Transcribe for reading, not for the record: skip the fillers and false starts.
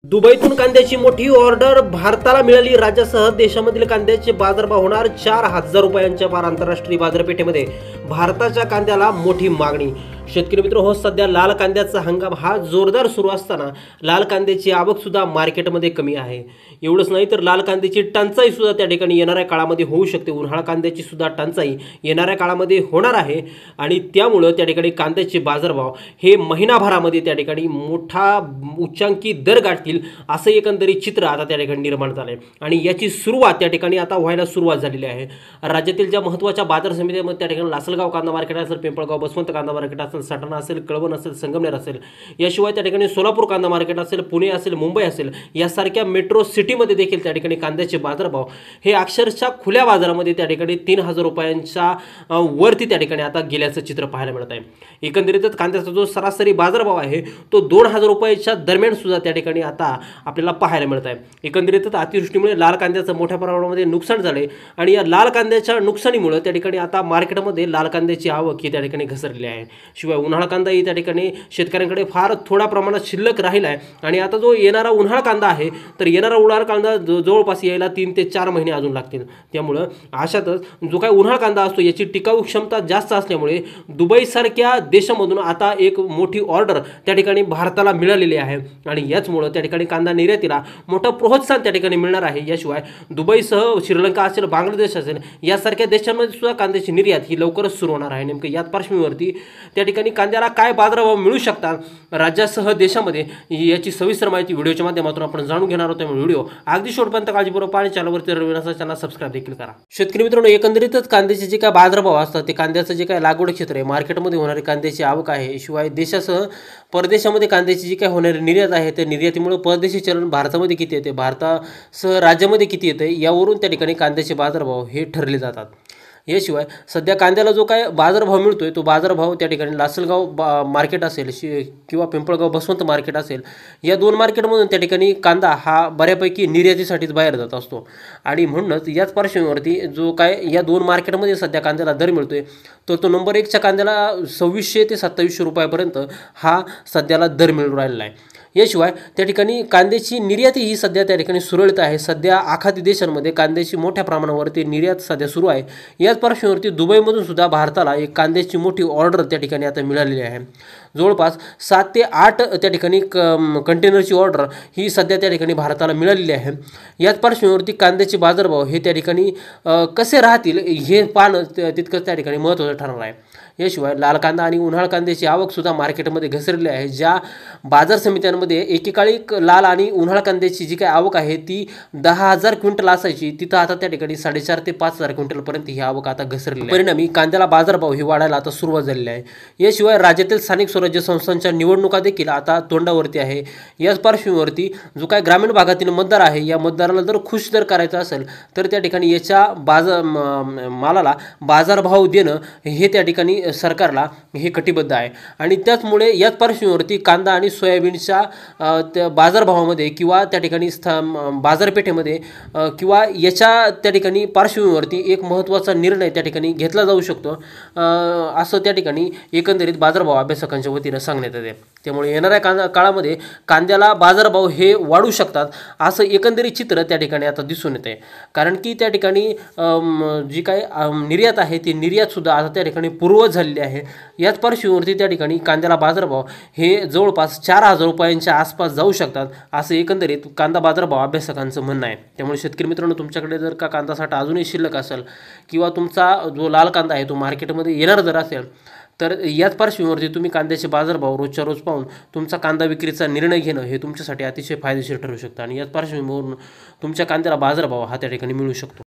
दुबईतून कांद्याची मोठी ऑर्डर भारताला मिळाली। राज्यासह देशामधील कांद्याचे बाजारभाव होणार 4,000 रुपयांच्या पार। आंतरराष्ट्रीय बाजारपेठेमध्ये भारताच्या कांद्याला मोठी मागणी। शेतकरी मित्र हो, सध्या लाल कांद्याचा हंगाम हा जोरदार सुरू असताना लाल कांद्याची आवक सुद्धा मार्केटमध्ये कमी आहे। एवढंच नाही तर लाल कांद्याची टंचाई सुद्धा त्या ठिकाणी येणाऱ्या काळामध्ये होऊ शकते। उन्हाळा कांद्याची सुद्धा टंचाई येणाऱ्या काळामध्ये होणार आहे आणि त्यामुळे त्या ठिकाणी कांद्याचे बाजारभाव हे महिनाभरामध्ये त्या ठिकाणी मोठा उच्चांकी दर गाठतील असं एकंदरीत चित्र आता त्या ठिकाणी निर्माण झालंय आणि याची सुरुवात त्या ठिकाणी आता व्हायला सुरुवात झालेली आहे। राज्यातील ज्या महत्त्वाच्या बाजार समित्यांमध्ये त्या ठिकाणी लासलगाव कांदा मार्केट असेल, पिंपळगाव बसवंत कांदा मार्केट असेल, सटाणा असेल, कळवण असेल, संगमनेर असेल, याशिवाय त्या ठिकाणी सोलापूर कांदा मार्केट असेल, पुणे असेल, मुंबई असेल, यासारख्या मेट्रो सिटीमध्ये देखील त्या ठिकाणी कांद्याचे बाजारभाव हे अक्षरशः खुल्या बाजारामध्ये त्या ठिकाणी 3,000 रुपयांच्या वरती त्या ठिकाणी आता गेल्याचं चित्र पाहायला मिळत आहे। एकंदरीतच कांद्याचा जो सरासरी बाजारभाव आहे तो 2,000 रुपयाच्या दरम्यान सुद्धा त्या ठिकाणी आता आपल्याला पाहायला मिळत आहे। एकंदरीतच अतिवृष्टीमुळे लाल कांद्याचं मोठ्या प्रमाणामध्ये नुकसान झाले आणि या लाल कांद्याच्या नुकसानीमुळे त्या ठिकाणी आता मार्केटमध्ये लाल कांद्याची आवक ही त्या ठिकाणी घसरलेली आहे। शिवाय उन्हाळा कांदा ही त्या ठिकाणी शेतकऱ्यांकडे फार थोड्या प्रमाणात शिल्लक राहिला आहे आणि आता जो येणारा उन्हाळा कांदा आहे तर येणारा उन्हाळा कांदा जवळपास यायला 3 ते 4 महिने अजून लागतील। त्यामुळे अशातच जो काही उन्हाळा कांदा असतो याची टिकाऊ क्षमता जास्त असल्यामुळे दुबईसारख्या देशामधून आता एक मोठी ऑर्डर त्या ठिकाणी भारताला मिळालेली आहे आणि याचमुळे त्या ठिकाणी कांदा निर्यातीला मोठं प्रोत्साहन त्या ठिकाणी मिळणार आहे। याशिवाय दुबईसह श्रीलंका असेल, बांगलादेश असेल, यासारख्या देशांमध्ये सुद्धा कांद्याची निर्यात ही लवकरच सुरू होणार आहे। नेमकं याच पार्श्वभूमीवरती त्या ठिकाणी कांद्याला काय बाजारभाव मिळू शकतात राज्यासह देशामध्ये याची सविस्तर माहिती व्हिडिओच्या माध्यमातून आपण जाणून घेणार आहोत। त्यामुळे व्हिडिओ अगदी शेवटपर्यंत काळजीपूर्वक पाहणे, चॅनलवरती नवीन असेल चॅनल सबस्क्राइब देखील करा। शेतकरी मित्रांनो, एकंदरीतच कांद्याचे जे काय बाजारभाव असतात ते कांद्याचं जे काय लागवड क्षेत्र आहे, मार्केटमध्ये होणारी कांद्याची आवक आहे, शिवाय देशासह परदेशामध्ये कांद्याची जी काय होणारी निर्यात आहे त्या निर्यातीमुळे परदेशी चलन भारतामध्ये किती येते, भारतासह राज्यामध्ये किती येते, यावरून त्या ठिकाणी कांद्याचे बाजारभाव हे ठरले जातात। याशिवाय सध्या कांद्याला जो काय बाजारभाव मिळतोय तो बाजारभाव त्या ठिकाणी लासलगाव मार्केट असेल किंवा पिंपळगाव बसवंत मार्केट असेल, या दोन मार्केटमधून त्या ठिकाणी कांदा हा बऱ्यापैकी निर्यातीसाठीच बाहेर जात असतो आणि म्हणूनच याच पार्श्वभूमीवरती जो काय या दोन मार्केटमध्ये सध्या कांद्याला दर मिळतोय तर तो नंबर 1च्या कांद्याला 2600 ते 2700 रुपयापर्यंत हा सध्याला दर मिळून राहिलेला आहे। याशिवाय त्या ठिकाणी कांद्याची निर्याती ही सध्या त्या ठिकाणी सुरळीत आहे। सध्या आखाती देशांमध्ये कांद्याची मोठ्या प्रमाणावरती निर्यात सध्या सुरू आहे। याच पार्श्वभूमीवरती दुबईमधून सुद्धा भारताला एक कांद्याची मोठी ऑर्डर त्या ठिकाणी आता मिळालेली आहे। जवळपास 7 ते 8 त्या ठिकाणी कंटेनरची ऑर्डर ही सध्या त्या ठिकाणी भारताला मिळालेली आहे। याच पार्श्वभूमीवरती कांद्याचे बाजारभाव हे त्या ठिकाणी कसे राहतील हे पाहणं तितकंच त्या ठिकाणी महत्त्वाचं ठरणार आहे। याशिवाय लाल कांदा आणि उन्हाळ कांद्याची आवक सुद्धा मार्केटमध्ये घसरलेली आहे। ज्या बाजार समित्यांमध्ये एकेकाळी लाल आणि उन्हाळ कांद्याची जी काही आवक आहे ती 10,000 क्विंटल असायची, तिथं आता त्या ठिकाणी 4,500 ते 5,000 क्विंटलपर्यंत ही आवक आता घसरलेली आहे। परिणामी कांद्याला बाजारभाव ही वाढायला आता सुरुवात झालेली आहे। याशिवाय राज्यातील स्थानिक स्वराज्य संस्थांच्या निवडणुका देखील आता तोंडावरती आहे। याच पार्श्वभूमीवरती जो काय ग्रामीण भागातील मतदार आहे या मतदाराला जर खुश जर करायचा असेल तर त्या ठिकाणी याच्या मालाला बाजारभाव देणं हे त्या ठिकाणी सरकारला हे कटिबद्ध आहे आणि त्याचमुळे याच पार्श्वभूमीवरती कांदा आणि सोयाबीनच्या त्या बाजारभावामध्ये किंवा त्या ठिकाणी बाजारपेठेमध्ये किंवा याच्या त्या ठिकाणी पार्श्वभूमीवरती एक महत्त्वाचा निर्णय त्या ठिकाणी घेतला जाऊ शकतो असं त्या ठिकाणी एकंदरीत बाजारभाव अभ्यासकांच्या वतीनं सांगण्यात येते। त्यामुळे येणाऱ्या काळामध्ये कांद्याला बाजारभाव हे वाढू शकतात असं एकंदरीत चित्र त्या ठिकाणी आता दिसून येते, कारण की त्या ठिकाणी जी काही निर्यात आहे ती निर्यातसुद्धा आता त्या ठिकाणी पूर्ववत झालेली आहे। याच पार्श्वभूमीवरती त्या ठिकाणी कांद्याला बाजारभाव हे जवळपास 4,000 रुपयांच्या आसपास जाऊ शकतात असं एकंदरीत कांदा बाजारभाव अभ्यासकांचं म्हणणं आहे। त्यामुळे शेतकरी मित्रांनो, तुमच्याकडे जर का कांदा साठा अजूनही शिल्लक असेल किंवा तुमचा जो लाल कांदा आहे तो मार्केटमध्ये येणार जर असेल तर याच पार्श्वभूमीवरती तुम्ही कांद्याचे बाजारभाव रोजच्या रोज पाहून तुमचा कांदा विक्रीचा निर्णय घेणं हे तुमच्यासाठी अतिशय फायदेशीर ठरू शकतं आणि याच पार्श्वभूमीवरून तुमच्या कांद्याला बाजारभाव हा त्या ठिकाणी मिळू शकतो।